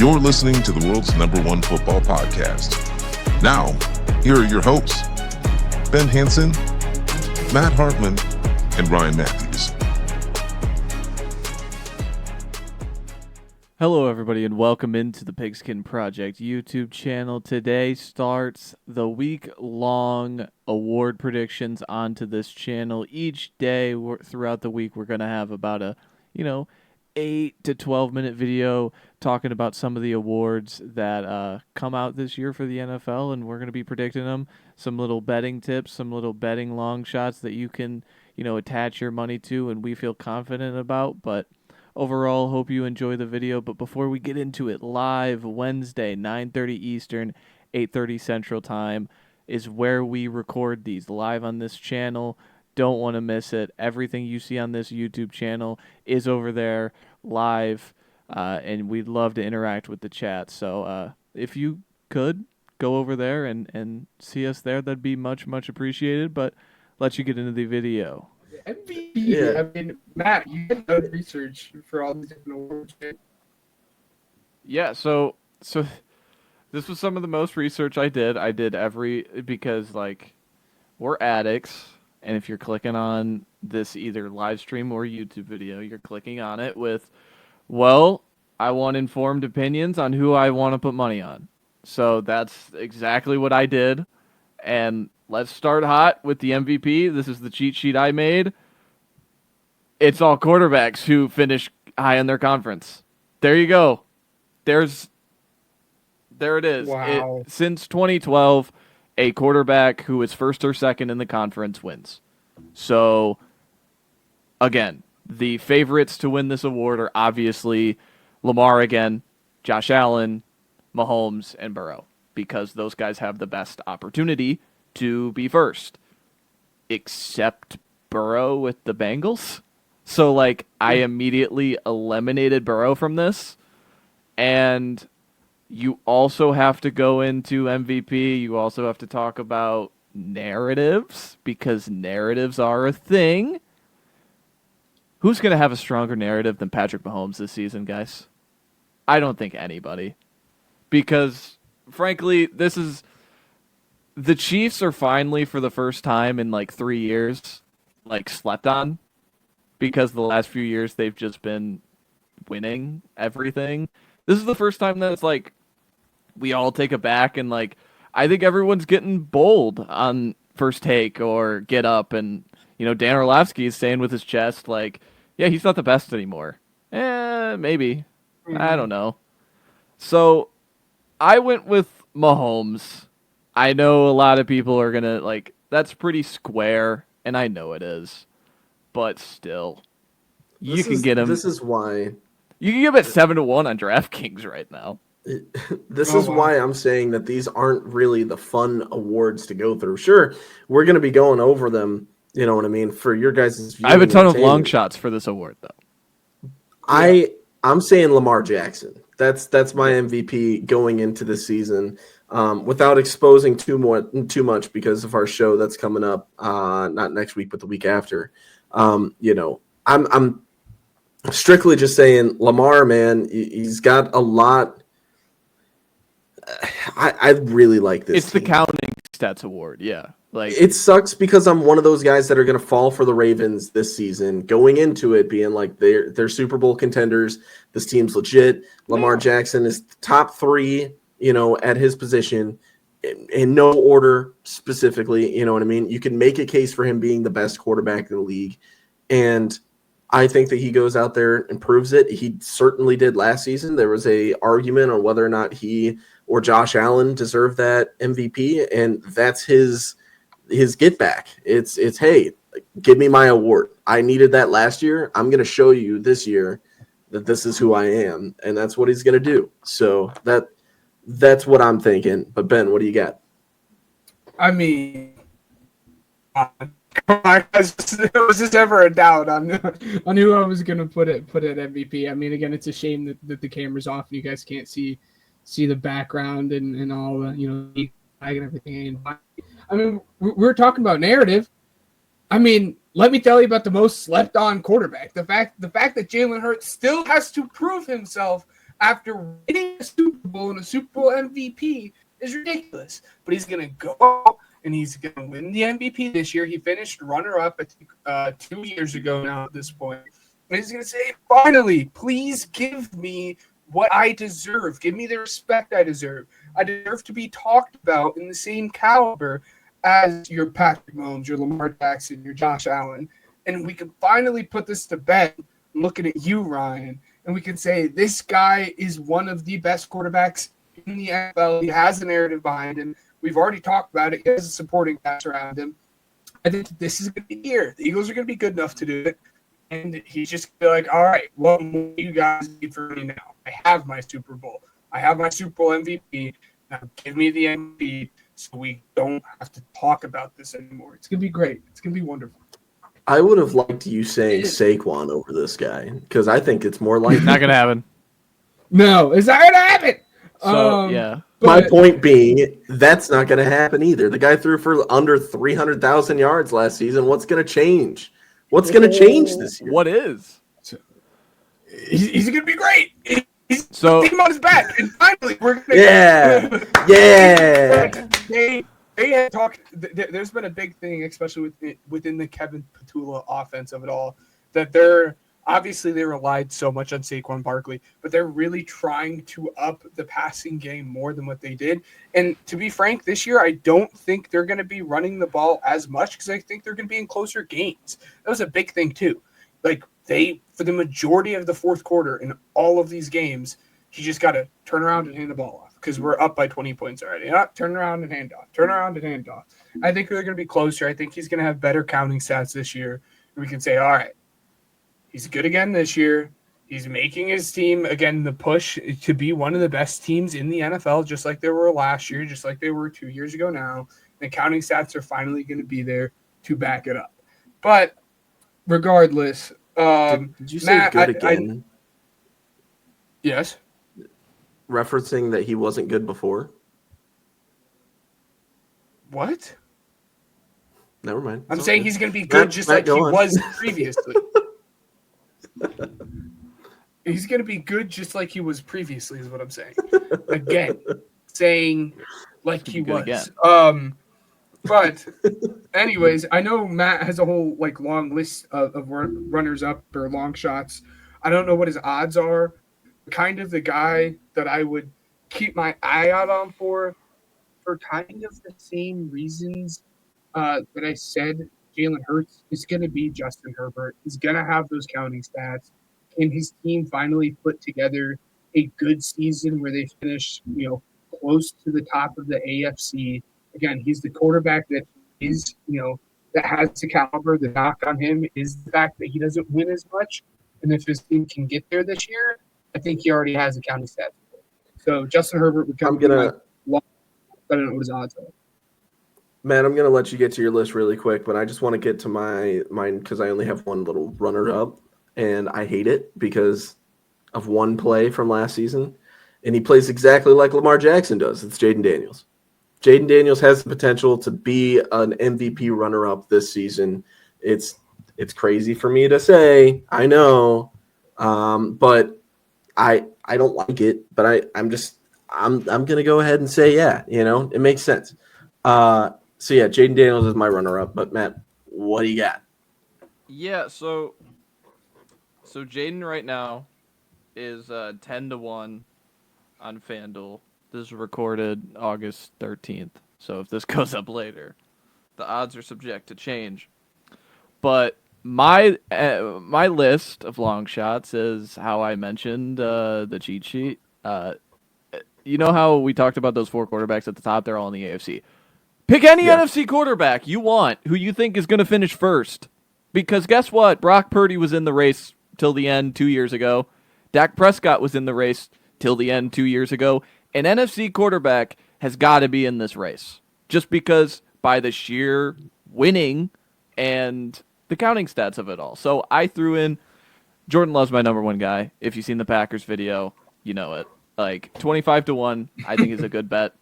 You're listening to the world's #1 football podcast. Now, here are your hosts, Ben Hansen, Matt Hartman, and Ryan Matthews. Hello, everybody, and welcome into the Pigskin Project YouTube channel. Today starts the week-long award predictions onto this channel. Each day throughout the week, we're going to have about a, 8 to 12 minute video talking about some of the awards that come out this year for the NFL, and we're going to be predicting them. Some little betting tips, some little betting long shots that you can, attach your money to and we feel confident about. But overall, hope you enjoy the video. But before we get into it, live Wednesday, 9:30 Eastern, 8:30 Central Time is where we record these live on this channel. Don't want to miss it. Everything you see on this YouTube channel is over there live, and we'd love to interact with the chat. So if you could go over there and see us there, that'd be much, much appreciated. But let you get into the video. MVP. Yeah. I mean, Matt, you did no research for all these different awards. Yeah, so this was some of the most research I did. I did because we're addicts, and if you're clicking on this either live stream or YouTube video, you're clicking on it with, well, I want informed opinions on who I want to put money on. So that's exactly what I did. And let's start hot with the MVP. This is the cheat sheet I made. It's all quarterbacks who finish high in their conference. There you go. There it is. Wow. Since 2012, a quarterback who is first or second in the conference wins. So, again, the favorites to win this award are obviously Lamar again, Josh Allen, Mahomes, and Burrow, because those guys have the best opportunity to be first, except Burrow with the Bengals. So, I immediately eliminated Burrow from this, and you also have to go into MVP. You also have to talk about narratives, because narratives are a thing. Who's going to have a stronger narrative than Patrick Mahomes this season, guys? I don't think anybody. Because, frankly, the Chiefs are finally, for the first time in 3 years, slept on. Because the last few years they've just been winning everything. This is the first time that it's we all take it back, and I think everyone's getting bold on First Take or Get Up, and Dan Orlovsky is saying with his chest yeah, he's not the best anymore. Maybe. I don't know. So I went with Mahomes. I know a lot of people are gonna that's pretty square, and I know it is, but still, you can get him. This is why you can give it 7-1 on DraftKings right now. This is why I'm saying that these aren't really the fun awards to go through. Sure, we're going to be going over them, you know what I mean, for your guys' I have a ton of long shots for this award, though. I'm saying Lamar Jackson. That's my MVP going into the season, without exposing too much because of our show that's coming up, not next week, but the week after. I'm strictly just saying Lamar, man, he's got a lot. I really like this. It's team. The counting stats award, yeah. It sucks because I'm one of those guys that are going to fall for the Ravens this season, going into it being they're Super Bowl contenders. This team's legit. Lamar Jackson is top 3, at his position, in no order specifically. You know what I mean? You can make a case for him being the best quarterback in the league, and I think that he goes out there and proves it. He certainly did last season. There was a argument on whether or not he or Josh Allen deserved that MVP, and that's his get back. It's hey, give me my award. I needed that last year. I'm going to show you this year that this is who I am, and that's what he's going to do. So that's what I'm thinking. But Ben, what do you got? I mean, was this ever a doubt on who I was going to put at MVP? I mean, again, it's a shame that the camera's off and you guys can't see the background and all the and everything. I mean, we're talking about narrative. I mean, let me tell you about the most slept on quarterback. The fact that Jalen Hurts still has to prove himself after winning a Super Bowl and a Super Bowl MVP is ridiculous. But he's going to go out and he's going to win the MVP this year. He finished runner-up, I think, 2 years ago now at this point. And he's going to say, finally, please give me what I deserve. Give me the respect I deserve. I deserve to be talked about in the same caliber as your Patrick Mahomes, your Lamar Jackson, your Josh Allen. And we can finally put this to bed looking at you, Ryan, and we can say this guy is one of the best quarterbacks in the NFL. He has a narrative behind him. We've already talked about it. He has a supporting cast around him. I think this is going to be the year. The Eagles are going to be good enough to do it. And he's just going to be like, all right, what more do you guys need from me now? I have my Super Bowl. I have my Super Bowl MVP. Now give me the MVP so we don't have to talk about this anymore. It's going to be great. It's going to be wonderful. I would have liked you saying Saquon over this guy because I think it's more likely. Not gonna happen. No, it's not going to happen. So yeah. My point being, that's not going to happen either. The guy threw for under 300,000 yards last season. What's going to change? What's going to change this year? What is? He's going to be great. He's So him on his back, and finally we're going to Yeah. They had talked. There's been a big thing, especially within the Kevin Petula offense of it all, that they're obviously they relied so much on Saquon Barkley, but they're really trying to up the passing game more than what they did. And to be frank, this year I don't think they're going to be running the ball as much because I think they're going to be in closer games. That was a big thing too. Like for the majority of the fourth quarter in all of these games, he just got to turn around and hand the ball off because we're up by 20 points already. Turn around and hand off. Turn around and hand off. I think they're going to be closer. I think he's going to have better counting stats this year. And we can say, all right, he's good again this year. He's making his team, again, the push to be one of the best teams in the NFL, just like they were last year, just like they were 2 years ago now. The counting stats are finally going to be there to back it up. But regardless, did you say Matt, good again? Yes. Referencing that he wasn't good before? What? Never mind. I'm saying he's going to be good just like he was previously. He's going to be good just like he was previously is what I'm saying. Again, saying like he was. Again. But anyways, I know Matt has a whole long list of runners up or long shots. I don't know what his odds are. Kind of the guy that I would keep my eye out on for kind of the same reasons that I said Jalen Hurts is going to be Justin Herbert. He's going to have those counting stats. Can his team finally put together a good season where they finish, close to the top of the AFC? Again, he's the quarterback that is, that has the caliber. The knock on him is the fact that he doesn't win as much. And if his team can get there this year, I think he already has a counting stat. So Justin Herbert would come. I don't know what his odds are. Matt, I'm gonna let you get to your list really quick, but I just want to get to mine because I only have one little runner up, and I hate it because of one play from last season, and he plays exactly like Lamar Jackson does. It's Jaden Daniels. Jaden Daniels has the potential to be an MVP runner-up this season. It's crazy for me to say, I know, but I don't like it. But I'm gonna go ahead and say it makes sense. So yeah, Jaden Daniels is my runner-up. But Matt, what do you got? Yeah, so Jaden right now is 10-1 on FanDuel. This is recorded August 13th, so if this goes up later, the odds are subject to change. But my list of long shots is how I mentioned the cheat sheet. You know how we talked about those four quarterbacks at the top? They're all in the AFC. Pick any NFC quarterback you want who you think is going to finish first. Because guess what? Brock Purdy was in the race till the end 2 years ago. Dak Prescott was in the race till the end 2 years ago. An NFC quarterback has got to be in this race. Just because by the sheer winning and the counting stats of it all. So I threw in Jordan Love's my number one guy. If you've seen the Packers video, you know it. 25-1, I think is a good bet.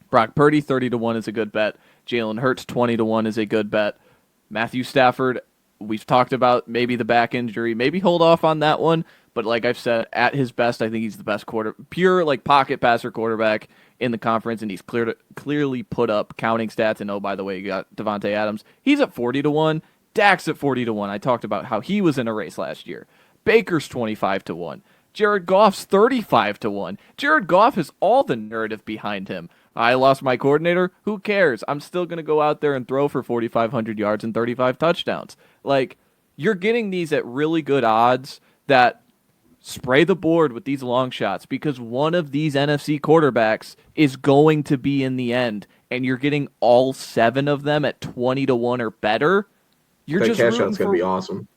Brock Purdy, 30-1 is a good bet. Jalen Hurts, 20-1 is a good bet. Matthew Stafford, we've talked about maybe the back injury. Maybe hold off on that one. But like I've said, at his best, I think he's the best pure like pocket passer quarterback in the conference, and he's clearly put up counting stats. And oh, by the way, you got Devontae Adams. He's at 40-1. Dak's at 40-1. I talked about how he was in a race last year. Baker's 25-1. Jared Goff's 35-1. Jared Goff has all the narrative behind him. I lost my coordinator. Who cares? I'm still going to go out there and throw for 4,500 yards and 35 touchdowns. Like, you're getting these at really good odds that spray the board with these long shots because one of these NFC quarterbacks is going to be in the end, and you're getting all 7 of them at 20-1 or better. That cash out's going to be awesome.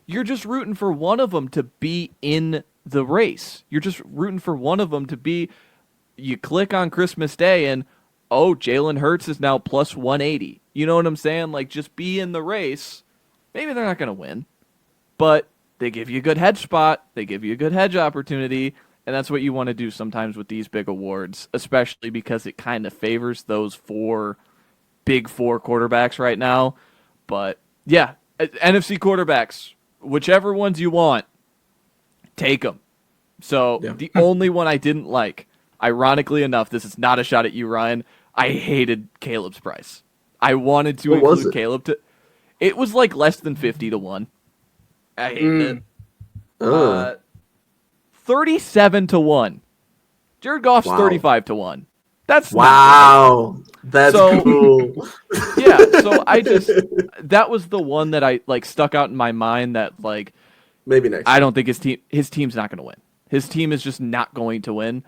You're just rooting for one of them to be in the race. You're just rooting for one of them to be. You click on Christmas Day and, oh, Jalen Hurts is now plus 180. You know what I'm saying? Like, just be in the race. Maybe they're not going to win, but they give you a good hedge spot. They give you a good hedge opportunity, and that's what you want to do sometimes with these big awards, especially because it kind of favors those big four quarterbacks right now. But, yeah, NFC quarterbacks, whichever ones you want, take them. So The only one I didn't like, ironically enough, this is not a shot at you, Ryan. I hated Caleb's price. I wanted to include Caleb. It was like less than 50-1. I hated it. 37-1. Jared Goff's 35-1. That's wow. That's cool. Yeah, so that was the one that I like stuck out in my mind that like maybe next. I don't think his team's not going to win. His team is just not going to win.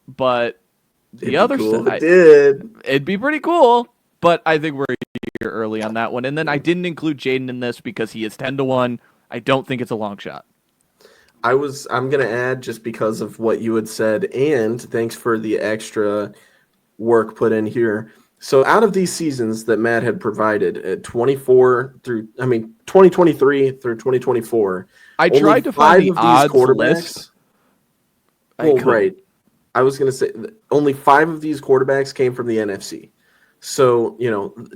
But the other side, it'd be pretty cool. But I think we're a year early on that one. And then I didn't include Jaden in this because he is 10-1. I don't think it's a long shot. I'm going to add just because of what you had said, and thanks for the extra work put in here. So out of these seasons that Matt had provided at 2023 through 2024, I tried to find the odds list. Well, right. I was going to say only 5 of these quarterbacks came from the NFC. So,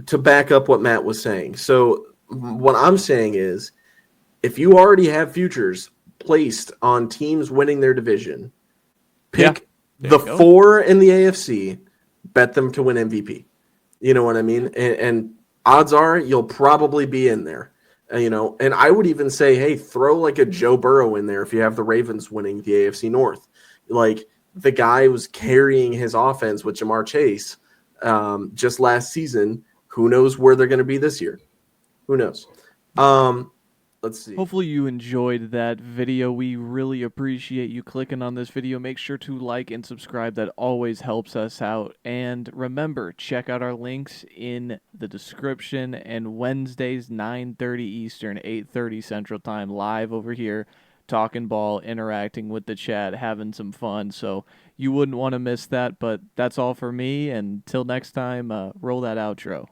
to back up what Matt was saying. So what I'm saying is if you already have futures placed on teams winning their division, pick the 4 in the AFC, bet them to win MVP. You know what I mean? And odds are you'll probably be in there. And I would even say, hey, throw like a Joe Burrow in there if you have the Ravens winning the AFC North. Like the guy was carrying his offense with Jamar Chase just last season. Who knows where they're going to be this year? Who knows? Let's see. Hopefully you enjoyed that video. We really appreciate you clicking on this video. Make sure to like and subscribe. That always helps us out. And remember, check out our links in the description. And Wednesdays, 9:30 Eastern, 8:30 Central Time, live over here, talking ball, interacting with the chat, having some fun. So you wouldn't want to miss that. But that's all for me. And until next time, roll that outro.